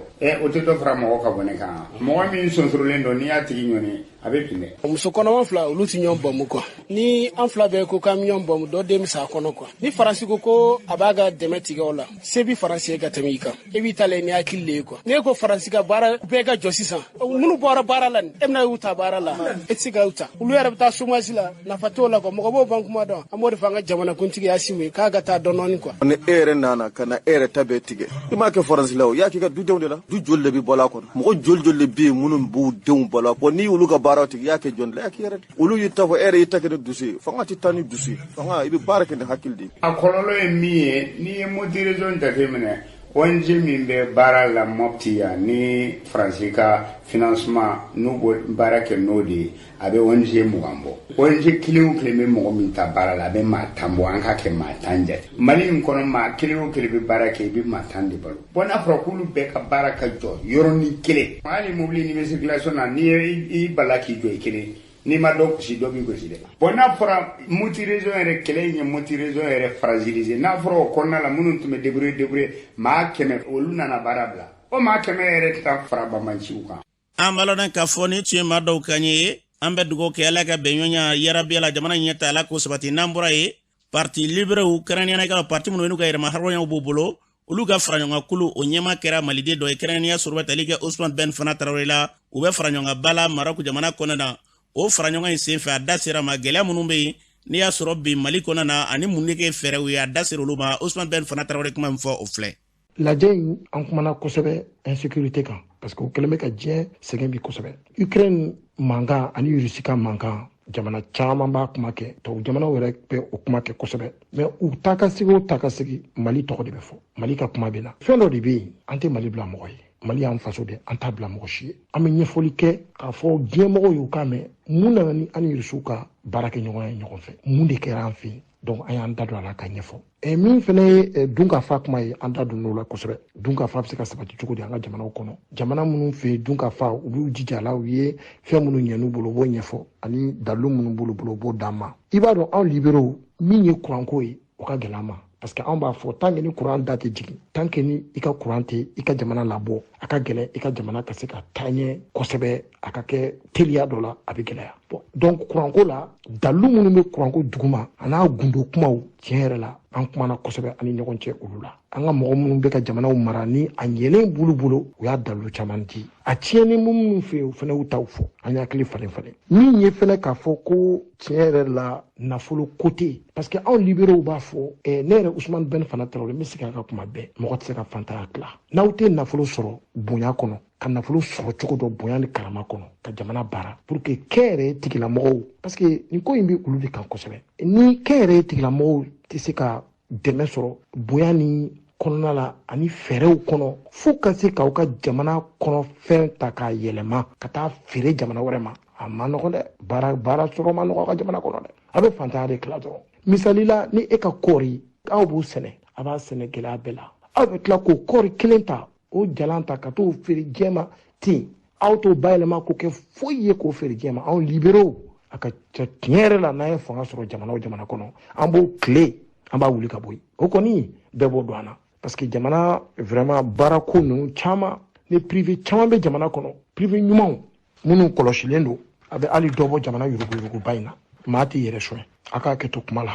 o tɛ dɔ fara mɔgɔ ka bɔ ne kan mɔgɔ min sonsorolen don n'i y'a tigi ɲɔni a bɛ bin dɛ. muso kɔnɔma fila olu ti ɲɔgɔn bɔnmu kuwa ni an fila bɛɛ ko k'an ɲɔgɔn bɔnmu dɔ den bɛ sa a kɔnɔ kuwa ni faransi ko a b'a ka dɛmɛ tigɛ o la se bi faransi ye ka tɛmɛ i kan e b'i ta la ni hakili le ye kuwa n'e ko faransi ka baara bɛɛ ka jɔ sisan minnu bɔra baara la nin e bɛna y'u ta baara la e tɛ se ka y'u ta olu yɛrɛ bɛ taa chômage la nafa t'o la kuwa mɔgɔ b'o ban kuma dɔn an b'o de fɔ an ka jamanakuntigi y'a simu ye k'a ka taa dɔɔnin kuwa. ni e yɛrɛ nana ka na e yɛrɛ ta bɛɛ tigɛ i m'a kɛ faransi la o y'a k'i ka dudenw de la du joli de bɛ bɔ a kɔnɔ mɔgɔ joli joli de bɛ yen minnu b'u denw bɔ a kɔnɔ n'i y'olu ka baaraw tigɛ i y'a kɛ jɔn de la olu y'i ta fɔ e yɛrɛ y'i ta kɛ ni dusu ye fanga tɛ taa ni dusu ye fanga i bɛ baara kɛ ni hakili de ye. a kɔlɔlɔ ye min ye n'i ye motivation jateminɛ ONG min bɛ baara la Mopti yan ni Faransi ka financement n'u bɔ baara kɛ n'o de ye a bɛ ONG 20 bɔ ONG kelen o kelen bɛ mɔgɔ min ta baara la a bɛ maa 10 bɔ an ka kɛ maa 10 jate Mali in kɔnɔ maa kelen o kelen bɛ baara kɛ i bɛ maa 10 de balo bon n'a fɔra k'olu bɛɛ ka baara ka jɔ yɔrɔnin kelen hali mobili ni bɛ circulation na ni i bala k'i jɔ i kelen ni ma dɔ kusi dɔ b'i gosi dɛ bon n'a fɔra multi région yɛrɛ kɛlɛ in ye multi région yɛrɛ fragiliser n'a fɔra o kɔnɔna la minnu tun bɛ débrouiller maa 100 olu nana baara bila o maa 100 yɛrɛ tɛ taa fara bamanciw kan an balodan ka fɔ ni tun ye maa dɔw kan ye an bɛ dugawu kɛ ala ka bɛnɲɔgɔnya yarabi ala jamana ɲɛ ta ala ko sabati n'an bɔra ye parti librew kɛrɛnkɛrɛnnenya ka parti minnu n'u ka yɛrɛma hɔrɔnyaw b'u bolo olu ka fara ɲɔgɔn kulu o ɲɛma kɛra maliden dɔ ye kɛrɛnkɛrɛnnenya sɔrɔbatali kɛ Ousmane Ben Fana Traoré la u bɛ fara ɲɔgɔn ba la Maroc jamana kɔnɔ na o fara ɲɔgɔn in senfɛ a da sera ma gɛlɛya minnu bɛ yen n'i y'a sɔrɔ bi Mali kɔnɔ na ani mun de kɛ fɛɛrɛw ye a da sera olu ma Ousmane Ben Fana Traoré kuma min fɔ o filɛ lajɛ in an kumana kosɛbɛ insécurité kan parce que o kɛlen bɛ ka diɲɛ sɛgɛn bi kosɛbɛ Ukraine mankan ani Russie ka mankan jamana caman b'a kuma kɛ tubabu jamanaw yɛrɛ bɛ o kuma kɛ kosɛbɛ mais u takasigi o takasigi Mali tɔgɔ de bɛ fɔ Mali ka kuma bɛ na fɛn dɔ de bɛ yen an tɛ Mali bila mɔgɔ ye Mali y'an faso de an t'a bila mɔgɔ si ye an bɛ ɲɛfɔli kɛ k'a fɔ diɲɛmɔgɔw y'u k'a mɛn mun nana ni an ni Rusiw ka baara kɛ ɲɔgɔn ye ɲɔgɔn fɛ mun de kɛra an fɛ yen donc an y'an da don a la ka ɲɛfɔ min fana ye dunkafa kuma ye an da don n'o la kosɛbɛ dunkafa bɛ se ka sabati cogo di an ka jamanaw kɔnɔ jamana minnu fɛ yen dunkafa u b'u jija la u ye fɛn minnu ɲɛn'u bolo u b'o ɲɛfɔ ani dalu minnu b'olu bolo u b'o d'an ma i b'a dɔn anw libéraux min ye kuranko ye o ka gɛlɛn an ma parce que anw b'a fɔ tant que ni courant da tɛ jigin tant que ni i ka courant tɛ i ka jamana labɔ a ka gɛlɛn i ka jamana ka se ka taa ɲɛ kosɛbɛ a ka kɛ teliya dɔ la a bɛ gɛlɛya bon donc courantko la dalu minnu bɛ courantko duguma a n'a gundo kumaw tiɲɛ yɛrɛ la an kumana kosɛbɛ ani ɲɔgɔn cɛ olu la an ka mɔgɔ minnu bɛ ka jamanaw mara ni a ɲɛlen bulu bolo u y'a dalu caman di a tiɲɛni minnu fɛ yen u fana y'u taw fɔ an hakili falen falen min ye fana k'a fɔ ko tiɲɛ yɛrɛ la nafolo ko tɛ yen parce que anw libéraux b'a fɔ ne yɛrɛ Ousmane Ben Fana Traoré n bɛ segin a ka kuma bɛɛ mɔgɔ tɛ se ka fantanya tila n'aw tɛ nafolo sɔrɔ bonya kɔnɔ ka nafolo sɔrɔ cogo dɔ bonya ni karama kɔnɔ ka jamana baara pour que kɛnyɛrɛye tigilamɔgɔw parce que nin ko in bɛ olu de kan kosɛbɛ ni kɛnyɛrɛye tigilamɔgɔw tɛ se ka dɛmɛ sɔrɔ bonya ni kɔnɔna la ani fɛɛrɛw kɔnɔ fo ka se k'aw ka jamana kɔnɔ fɛn ta k'a yɛlɛma ka taa feere jamana wɛrɛ ma a ma nɔgɔn dɛ baara sɔrɔ ma nɔgɔn a ka jamana kɔnɔ dɛ a bɛ fantanya de tila dɔrɔn misali la ni e ka kɔɔri aw b'o sɛnɛ a b'a sɛnɛ gɛlɛya bɛɛ la aw bɛ tila k'o kɔɔri kelen ta o jalan ta ka t'o feere diɲɛ ma ten aw t'o bayɛlɛma k'o kɛ foyi ye k'o feere diɲɛ ma anw libéraux a ka ca tiɲɛ yɛrɛ la n'an ye fanga sɔrɔ jamana o jamana kɔnɔ an b'o tile an b'a wuli ka bɔ yen o kɔni bɛɛ b'o don an na parce que jamana vraiment baarako ninnu caman ni privé caman bɛ jamana kɔnɔ privé ɲumanw minnu kɔlɔsilen don a bɛ hali dɔ bɔ jamana yuruguyuruguba in na maa tɛ yɛrɛ sɔn a k'a kɛ to kuma la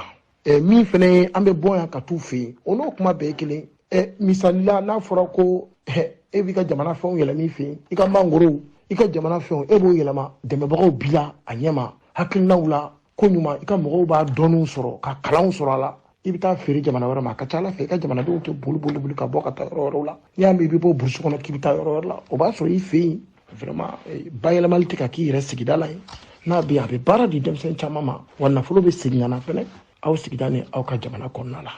min fana ye an bɛ bɔ yan ka t'u fɛ yen o n'o kuma bɛɛ ye kelen misali la n'a fɔra ko e b'i ka jamana fɛnw yɛlɛma i fɛ yen i ka mangorow i ka jamana fɛnw e b'o yɛlɛma dɛmɛbagaw bi la a ɲɛma hakilinaw la ko ɲuman i ka mɔgɔw b'a dɔnniw sɔrɔ ka kalanw sɔrɔ a la i bɛ taa feere jamana wɛrɛ ma a ka ca ala fɛ i ka jamanadenw tɛ boli ka bɔ ka taa yɔrɔ wɛrɛw la n'i y'a mɛn i bɛ bɔ burusi kɔnɔ k'i bɛ taa yɔrɔ wɛrɛ la o b'a sɔrɔ i fɛ yen vraiment bayɛlɛmali tɛ ka k'i yɛrɛ sigida la yen n'a bɛ yen a bɛ baara di denmisɛn caman ma wa nafolo bɛ segin ka na fɛnɛ aw sigida ni aw ka jamana kɔnɔna la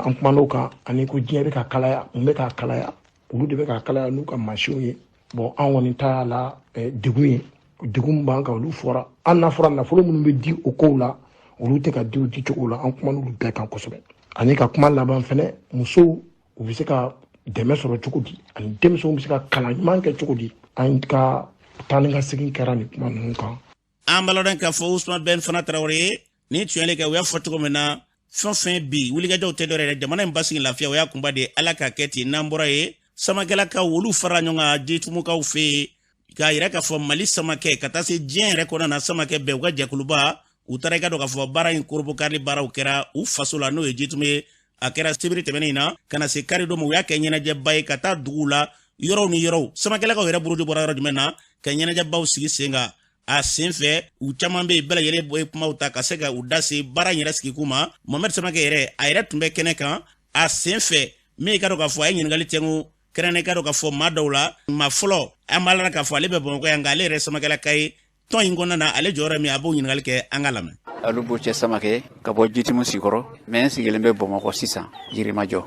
an kuman'o kan ani ko diɲɛ bɛ ka kalaya mun bɛ ka kalaya olu de bɛ ka kalaya n'u ka mansinw ye bon an kɔni ta y'a la degun ye degun b'an kan olu fɔra an n'a fɔra nafolo minnu bɛ di o kow la olu tɛ ka di o di cogo la an kuman'olu bɛɛ kan kosɛbɛ ani ka kuma laban fɛnɛ musow u bɛ se ka dɛmɛ sɔrɔ cogo di ani denmisɛnw bɛ se ka kalan ɲuman kɛ cogo di an ka taa ni ka segin kɛra nin kuma ninnu kan. an balodan k'a fɔ Ousmane Ben Fana Traoré ni tuyɛli kɛ u y'a fɔ cogo min na fɛn fɛn bi wulikajɔw tɛ dɔ yɛrɛ jamana in basigi lafiya o y'a kunba de ala ka kɛ ten n'an bɔra ye samakɛlakaw olu fara ɲɔgɔn kan jitumukaw fɛ yen k'a yira k'a fɔ Mali samakɛ ka taa se diɲɛ yɛrɛ kɔnɔ na samakɛ bɛɛ u ka jɛkuluba u taara i ka dɔn k'a fɔ baara in korobokari baaraw kɛra u faso la n'o ye jitumu ye a kɛra sibiri tɛmɛnen in na ka na se kari dɔ ma u y'a kɛ ɲɛnajɛba ye ka taa duguw la yɔrɔw ni yɔrɔw samakɛlakaw yɛrɛ buruju bɔra yɔrɔ jumɛn na ka ɲɛnajɛbaw sigi sen kan a sen fɛ u caman bɛ yen bɛɛ lajɛlen bɔ ye kumaw ta ka se ka u da se baara in yɛrɛ sigikun ma Mohamed Samakɛ yɛrɛ a yɛrɛ tun bɛ kɛnɛ kan a sen fɛ min ka dɔn k'a fɔ a ye ɲininkali tɛnku kɛrɛnnen ka dɔn k'a fɔ maa dɔw la maa fɔlɔ an b'a la k'a fɔ ale bɛ Bamakɔ yan nka ale yɛrɛ Samakɛlaka ye ton in kɔnɔna na ale jɔyɔrɔ min a b'o ɲininkali kɛ an ka lamɛn. Alubu cɛ Samakɛ ka bɔ Jitimu Sikɔrɔ mais n sigilen bɛ Bamakɔ sisan Yirimajɔ.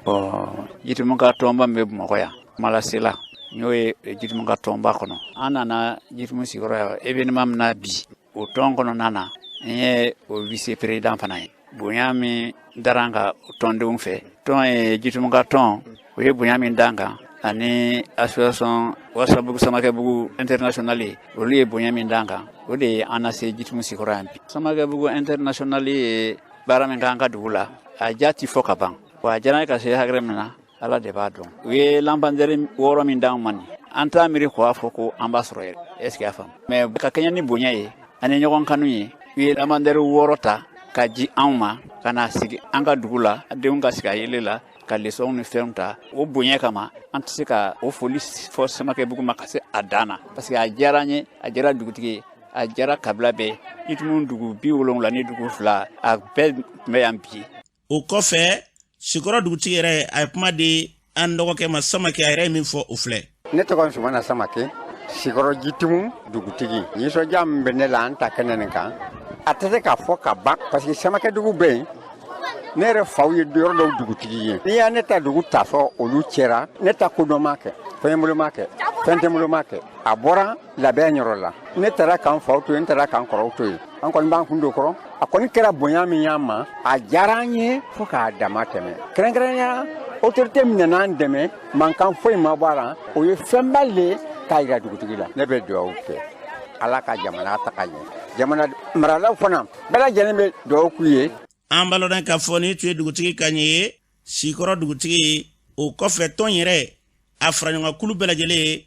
Jitimu ka tɔnba min bɛ Bamakɔ yan Malasela n'o ye Jitimu ka tɔnba kɔnɔ. An nana Jitimu Sikɔrɔ yan événement min na bi o tɔn kɔnɔna na n ye o vice président fana ye. Bonya min dara n kan tɔndenw fɛ. Tɔn ye Jitimu ka tɔn o ye bonya min da n kan ani association Wasabugu Samakɛbugu international olu ye bonya min da n kan. O de ye an na se Jitimu Sikɔrɔ yan bi. Samakɛbugu international ye baara min k'an ka dugu la a ja ti fɔ ka ban wa a diyara n ye ka se hakɛ min na Ala de b'a dɔn. U ye lampantɛri 6 min d'an ma nin an t'a miiri k'a fɔ ko an b'a sɔrɔ yɛrɛ est ce que y'a faamu mais ka kɛɲɛ ni bonya ye ani ɲɔgɔn kanu ye u ye lampantɛri 6 ta ka di anw ma ka na sigi an ka dugu la denw ka sigi a yele la ka leçon ni fɛnw ta o bonya kama an tɛ se ka o foli fɔ Samakɛbugu ma ka se a dan na parce que a diyara n ye a diyara dugutigi ye a diyara kabila bɛɛ Jitimu dugu 70 ni dugu 2 a bɛɛ tun bɛ yan bi. O kɔfɛ Sikɔrɔ dugutigi yɛrɛ a ye kuma di an dɔgɔkɛ ma Samakɛ a yɛrɛ ye min fɔ o filɛ. Ne tɔgɔ Sumana Samakɛ Sikɔrɔ Jitimu dugutigi nisɔndiya min bɛ ne la an ta kɛnɛ nin kan a tɛ se k'a fɔ ka ban parce que Samakɛdugu bɛ yen ne yɛrɛ faw ye yɔrɔ dɔw dugutigi ye n'i y'a ne ta dugu ta fɔ olu cɛra ne ta kodɔn ma kɛ fɛn bolo ma kɛ fɛn tɛ bolo ma kɛ a bɔra labɛn yɔrɔ la ne taara k'an faw to yen n taara k'an kɔrɔw to yen an kɔni b'an kun don kɔrɔ a kɔni kɛra bonya min y'an ma a diyara an ye fo k'a dama tɛmɛ kɛrɛnkɛrɛnnenya autorité min nana an dɛmɛ mankan foyi ma bɔ a la o ye fɛnba le k'a jira dugutigi la ne bɛ dugawu kɛ Ala ka jamana ta ka ɲɛ jamana maralaw fana bɛɛ lajɛlen bɛ dugawu k'u ye. An b'a lɔn k'a fɔ ni tun ye dugutigi ka ɲɛ ye Sikɔrɔ dugutigi o kɔfɛ tɔn yɛrɛ a faraɲɔgɔnkulu bɛɛ lajɛlen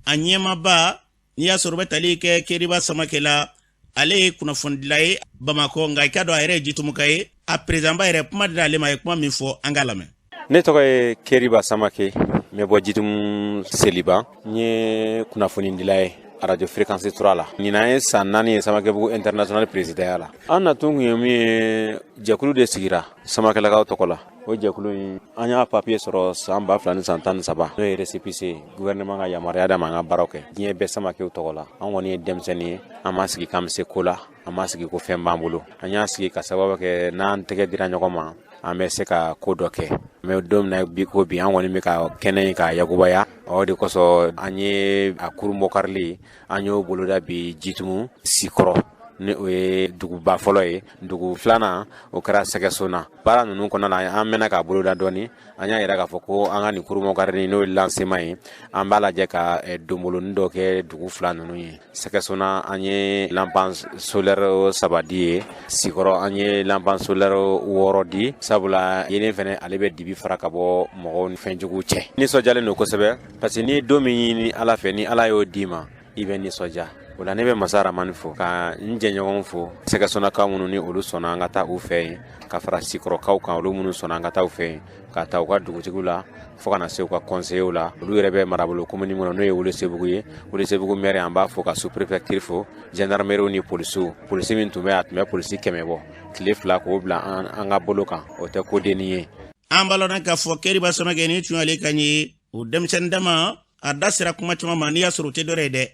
a ɲɛmaaba n'i y'a sɔrɔ u bɛ tali kɛ Keriba Samakɛ la ale ye kunnafonidila ye Bamakɔ nka i ka dɔn a yɛrɛ ye Jitumuka ye a présidentba yɛrɛ kuma dira ale ma a ye kuma min fɔ an ka lamɛn. Ne tɔgɔ ye Keriba Samakɛ n bɛ bɔ Jitimu Seliba n ye kunnafonidila ye Radio Fréquence 3 la ɲinan ye san 4 ye Samakɛbugu international présidentya la an na tun kun ye min ye jɛkulu de sigira Samakɛlakaw tɔgɔ la o jɛkulu in an y'a papier sɔrɔ san 2000 ni san 13 n'o ye récépissé gouvernement ka yamaruya d'a ma an ka baaraw kɛ diɲɛ bɛɛ Samakɛw tɔgɔ la an kɔni ye denmisɛnnin ye an ma sigi k'an bɛ se ko la an ma sigi ko fɛn b'an bolo an y'a sigi ka sababu kɛ n'an tɛgɛ dira ɲɔgɔn ma an bɛ se ka ko dɔ kɛ mais don min na bi ko bi an kɔni bɛ ka kɛnɛ in ka yakubaya o de kosɔn an ye a kurun bɔkarili an y'o boloda bi Jitimu Sikɔrɔ ni o ye duguba fɔlɔ ye dugu filanan o kɛra Sɛgɛsona baara ninnu kɔnɔna na an mɛnna k'a boloda dɔɔni an y'a yira k'a fɔ ko an ka nin kurun bɔkarili n'o ye lancement ye an b'a lajɛ ka donbolonin dɔ kɛ dugu fila ninnu ye Sɛgɛsona an ye lampan solaire 3 di ye Sikɔrɔ an ye lampan solaire 6 di sabula yelen fɛnɛ ale bɛ dibi fara ka bɔ mɔgɔw ni fɛnjuguw cɛ nisɔndiyalen don kosɛbɛ parce que ni don min ɲini Ala fɛ ni Ala y'o d'i ma i bɛ nisɔndiya o la ne bɛ Masa Ramani fo ka n jɛɲɔgɔnw fo Sɛgɛsonakaw minnu ni olu sɔnna an ka taa u fɛ yen ka fara Sikɔrɔkaw kan olu minnu sɔnna an ka taa u fɛ yen ka taa u ka dugutigiw la fo ka na se u ka conseillers la olu yɛrɛ bɛ marabolo commune min kɔnɔ n'o ye Welesebugu ye Welesebugu maire an b'a fo ka sous-préfecture fo gendarmerie ni polisiw polisi min tun bɛ a tun bɛ polisi 100 bɔ tile 2 k'o bila an ka bolo kan o tɛ ko denni ye. An b'a lɔn k'a fɔ Keriba Samakɛ ni tun y'ale ka ɲɛ o denmisɛnnin dama a da sera kuma caman ma n'i y'a sɔrɔ o tɛ dɔ ye dɛ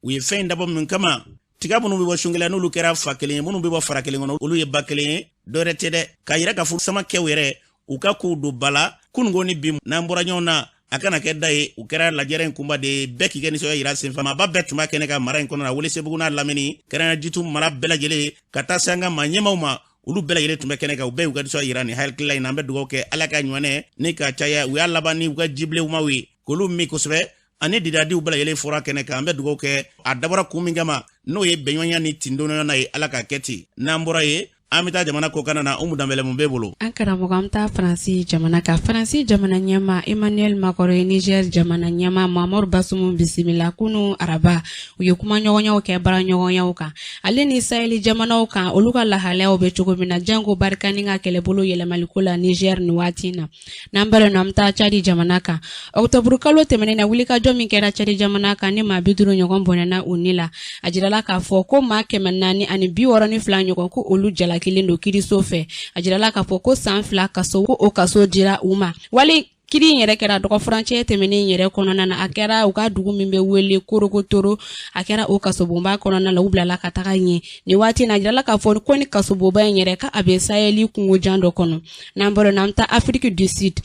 u ye fɛn dabɔ min kama tiga minnu bɛ bɔ sun kelen n'olu kɛra fa kelen ye minnu bɛ bɔ fara kelen kɔnɔ olu ye ba kelen ye dɔ wɛrɛ tɛ dɛ k'a yira k'a fɔ Samakɛw yɛrɛ u ka kow don ba la kununko ni bi n'an bɔra ɲɔgɔn na a kana kɛ da ye u kɛra lajɛrɛ in kunba de ye bɛɛ k'i kɛ nisɔndiya yira sen fɛ maaba bɛɛ tun b'a kɛnɛ ka mara in kɔnɔ na Welesebugu n'a lamini kɛrɛnkɛrɛnnen Jitimu mara bɛɛ lajɛlen ka taa se an ka maa ɲɛmaw ma olu bɛɛ lajɛlen tun bɛ kɛnɛ kan u bɛɛ y'u ka nisɔndiya yira nin hakilila in na an bɛ dugawu kɛ Ala ka ɲumanɛ ni ka caya u y'a laban ni u ka jibilenw ma ye k'olu min kosɛbɛ ani didadiw bɛɛ lajɛlen fɔra kɛnɛ kan an bɛ dugawu kɛ a dabɔra kun min kama n'o ye bɛnɲɔgɔnya ni tindɔnɲɔgɔnna ye Ala ka kɛ ten n'an bɔra ye an bɛ taa jamana ko kana na Umu Danbɛlɛ mun b'e bolo. An karamɔgɔ an bɛ taa Faransi jamana kan Faransi jamana ɲɛma Emmanuel Macron ye Niger jamana ɲɛma Mamadu Basumu bisimila kunu araba u ye kuma ɲɔgɔnyaw kɛ bara ɲɔgɔnyaw kan ale ni Sahel jamanaw kan olu ka lahalayaw bɛ cogo min na jango barikani ka kɛlɛbolo yɛlɛmaliko la Niger ni waati na n'an bɛɛ an bɛ taa Chadi jamana kan Octobre kalo tɛmɛnen na wulikajɔ min kɛra Chadi jamana kan ni maa 50 ɲɔgɔn bɔnɛna u ni la a jirala k'a fɔ ko maa 462 ɲɔgɔn ko olu jalaki kelen do kiriso fɛ a jirala k'a fɔ ko san 2 kaso ko o kaso dira u ma wali kiri yɛrɛ kɛra dɔgɔ furancɛ tɛmɛnen yɛrɛ kɔnɔna na a kɛra u ka dugu min bɛ wele korokotoro a kɛra o kasobonba kɔnɔna la u bilala ka taga ɲɛ ni waati na jirala k'a fɔ ko ni kasobonba in yɛrɛ ka a bɛ sayɛli kungojan dɔ kɔnɔ n'an bɔra n'an taa Afrique du Sud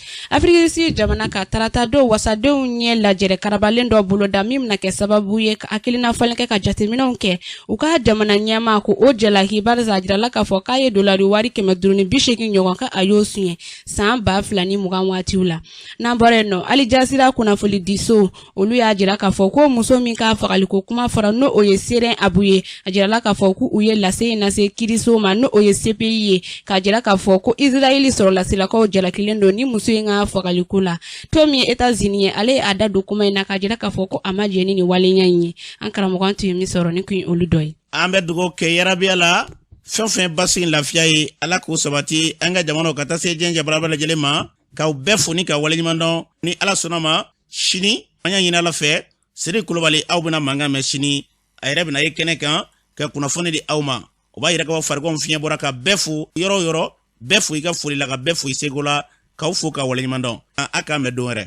jamana ka tarata don wasadenw ɲɛ lajɛrɛ karabalen dɔ boloda min bɛna kɛ sababu ye ka hakilina falen kɛ ka jateminɛw kɛ u ka jamana ɲɛmaa ko o jalahi barisa jirala k'a fɔ k'a ye dolari wari 580 ɲɔgɔn ka a y'o suɲɛ san 2020 waatiw la n'an bɔra yen nɔ hali jasira kunnafoli diso olu y'a jira k'a fɔ ko muso min ka fagaliko kuma fɔra n'o o ye Seren Abu ye a jirala k'a fɔ ko u ye lase nase kiriso ma n'o o ye CPI ye k'a jira k'a fɔ ko Israeli sɔrɔ lasilakaw jalakilen don ni muso in ka fagaliko la to min ye États-Unis ye ale a da don kuma in na k'a jira k'a fɔ ko a ma jɛni ni walenya in ye an karamɔgɔ tun ye min sɔrɔ ni kun olu dɔ ye an bɛ dugawu kɛ yarabiya la fɛn basi lafiya ye ala k'o sabati an ka jamanaw ka taa se diɲɛ bara bɛɛ lajɛlen ma k'aw bɛɛ fo ni ka waleɲuman dɔn ni ala sɔnna ma sini an y'a ɲini ala fɛ Siri Kulubali aw bɛna mankan mɛn sini a yɛrɛ bɛna ye kɛnɛ kan ka kunnafoni di aw ma o b'a yira k'a fɔ fariganw fiɲɛ bɔra ka bɛɛ fo yɔrɔ o yɔrɔ bɛɛ fo i ka foli la ka bɛɛ fo i seko la k'aw fo ka waleɲuman dɔn a k'an bɛn don wɛrɛ